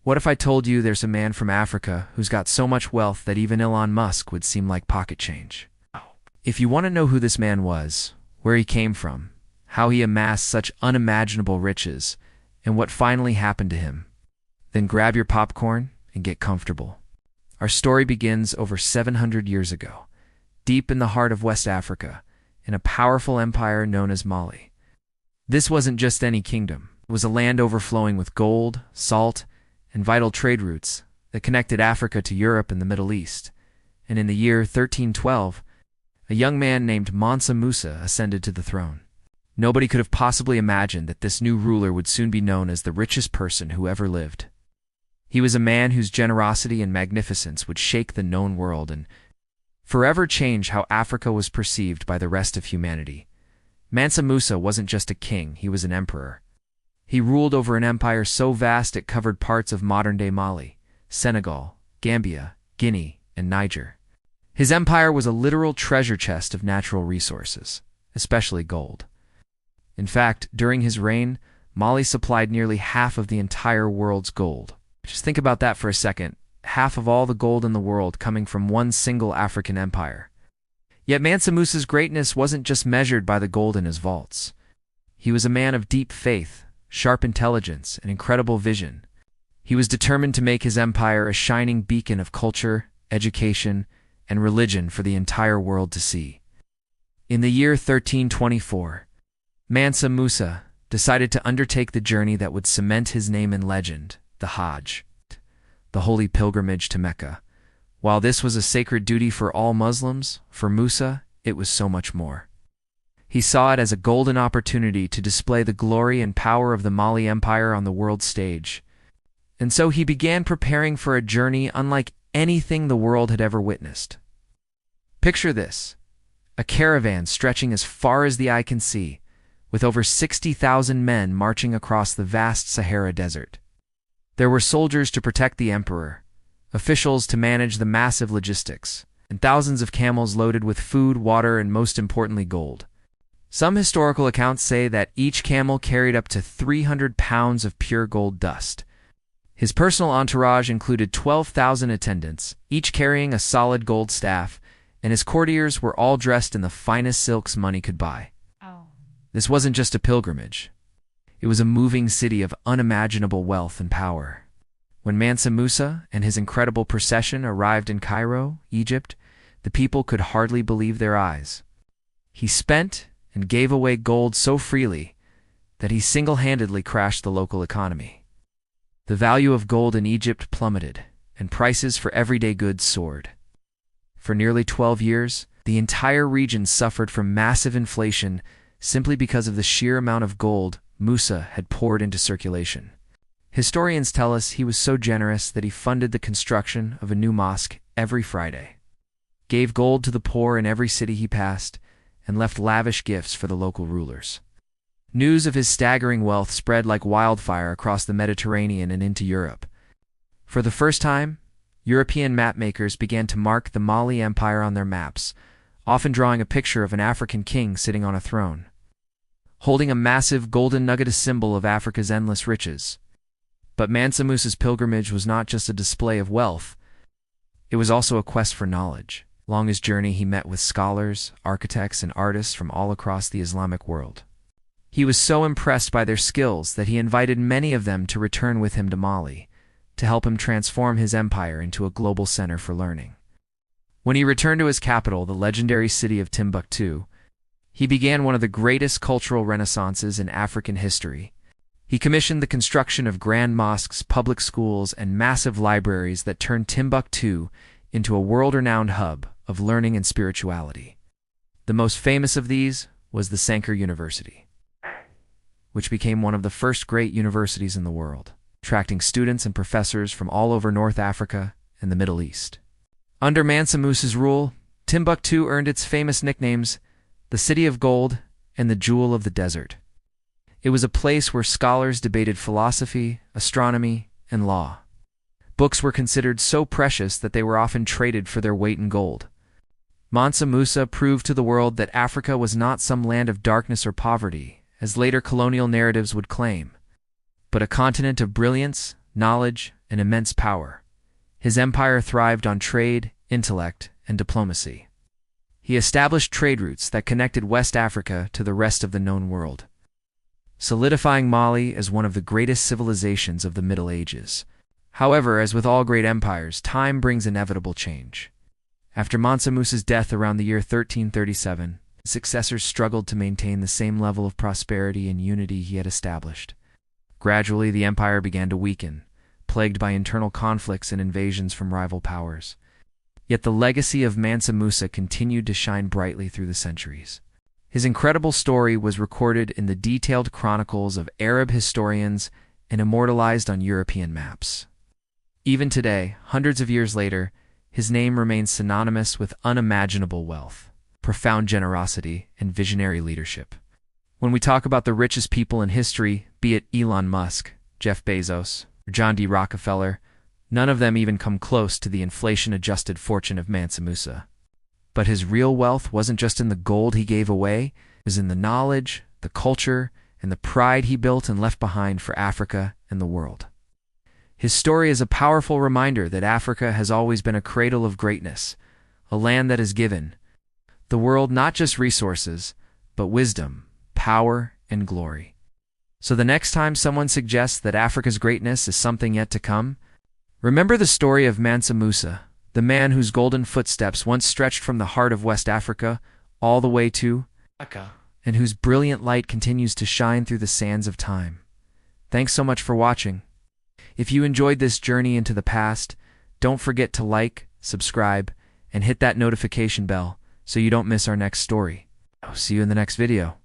What if I told you there's a man from Africa who's got so much wealth that even Elon Musk would seem like pocket change? If you want to know who this man was, where he came from, how he amassed such unimaginable riches, and what finally happened to him, then grab your popcorn and get comfortable. Our story begins over 700 years ago, deep in the heart of West Africa, in a powerful empire known as Mali. This wasn't just any kingdom. It was a land overflowing with gold, salt, and vital trade routes that connected Africa to Europe and the Middle East. And in the year 1312, a young man named Mansa Musa ascended to the throne. Nobody could have possibly imagined that this new ruler would soon be known as the richest person who ever lived. He was a man whose generosity and magnificence would shake the known world and forever change how Africa was perceived by the rest of humanity. Mansa Musa wasn't just a king, he was an emperor. He ruled over an empire so vast it covered parts of modern-day Mali, Senegal, Gambia, Guinea, and Niger. His empire was a literal treasure chest of natural resources, especially gold. In fact, during his reign, Mali supplied nearly half of the entire world's gold. Just think about that for a second. Half of all the gold in the world coming from one single African empire. Yet Mansa Musa's greatness wasn't just measured by the gold in his vaults. He was a man of deep faith, sharp intelligence, and incredible vision. He was determined to make his empire a shining beacon of culture, education, and religion for the entire world to see. In the year 1324, Mansa Musa decided to undertake the journey that would cement his name in legend, the Hajj, the holy pilgrimage to Mecca. While this was a sacred duty for all Muslims, for Musa, it was so much more. He saw it as a golden opportunity to display the glory and power of the Mali Empire on the world stage. And so he began preparing for a journey unlike anything the world had ever witnessed. Picture this: a caravan stretching as far as the eye can see, with over 60,000 men marching across the vast Sahara Desert. There were soldiers to protect the emperor, officials to manage the massive logistics, and thousands of camels loaded with food, water, and most importantly, gold. Some historical accounts say that each camel carried up to 300 pounds of pure gold dust. His personal entourage included 12,000 attendants, each carrying a solid gold staff, and his courtiers were all dressed in the finest silks money could buy. This wasn't just a pilgrimage. It was a moving city of unimaginable wealth and power. When Mansa Musa and his incredible procession arrived in Cairo, Egypt, the people could hardly believe their eyes. He spent and gave away gold so freely that he single-handedly crashed the local economy. The value of gold in Egypt plummeted, and prices for everyday goods soared. For nearly 12 years, the entire region suffered from massive inflation simply because of the sheer amount of gold Musa had poured into circulation. Historians tell us he was so generous that he funded the construction of a new mosque every Friday, gave gold to the poor in every city he passed, and left lavish gifts for the local rulers. News of his staggering wealth spread like wildfire across the Mediterranean and into Europe. For the first time, European mapmakers began to mark the Mali Empire on their maps, often drawing a picture of an African king sitting on a throne, holding a massive golden nugget, a symbol of Africa's endless riches. But Mansa Musa's pilgrimage was not just a display of wealth, it was also a quest for knowledge. Along his journey, he met with scholars, architects, and artists from all across the Islamic world. He was so impressed by their skills that he invited many of them to return with him to Mali, to help him transform his empire into a global center for learning. When he returned to his capital, the legendary city of Timbuktu, he began one of the greatest cultural renaissances in African history. He commissioned the construction of grand mosques, public schools, and massive libraries that turned Timbuktu into a world-renowned hub of learning and spirituality. The most famous of these was the Sankar University, which became one of the first great universities in the world, attracting students and professors from all over North Africa and the Middle East. Under Mansa Musa's rule, Timbuktu earned its famous nicknames, the City of Gold and the Jewel of the Desert. It was a place where scholars debated philosophy, astronomy, and law. Books were considered so precious that they were often traded for their weight in gold. Mansa Musa proved to the world that Africa was not some land of darkness or poverty, as later colonial narratives would claim, but a continent of brilliance, knowledge, and immense power. His empire thrived on trade, intellect, and diplomacy. He established trade routes that connected West Africa to the rest of the known world, solidifying Mali as one of the greatest civilizations of the Middle Ages. However, as with all great empires, time brings inevitable change. After Mansa Musa's death around the year 1337, his successors struggled to maintain the same level of prosperity and unity he had established. Gradually, the empire began to weaken, plagued by internal conflicts and invasions from rival powers. Yet the legacy of Mansa Musa continued to shine brightly through the centuries. His incredible story was recorded in the detailed chronicles of Arab historians and immortalized on European maps. Even today, hundreds of years later, his name remains synonymous with unimaginable wealth, profound generosity, and visionary leadership. When we talk about the richest people in history, be it Elon Musk, Jeff Bezos, or John D. Rockefeller, none of them even come close to the inflation-adjusted fortune of Mansa Musa. But his real wealth wasn't just in the gold he gave away, it was in the knowledge, the culture, and the pride he built and left behind for Africa and the world. His story is a powerful reminder that Africa has always been a cradle of greatness, a land that has given the world not just resources, but wisdom, power, and glory. So the next time someone suggests that Africa's greatness is something yet to come, remember the story of Mansa Musa, the man whose golden footsteps once stretched from the heart of West Africa all the way to Africa, and whose brilliant light continues to shine through the sands of time. Thanks so much for watching. If you enjoyed this journey into the past, don't forget to like, subscribe, and hit that notification bell so you don't miss our next story. I'll see you in the next video.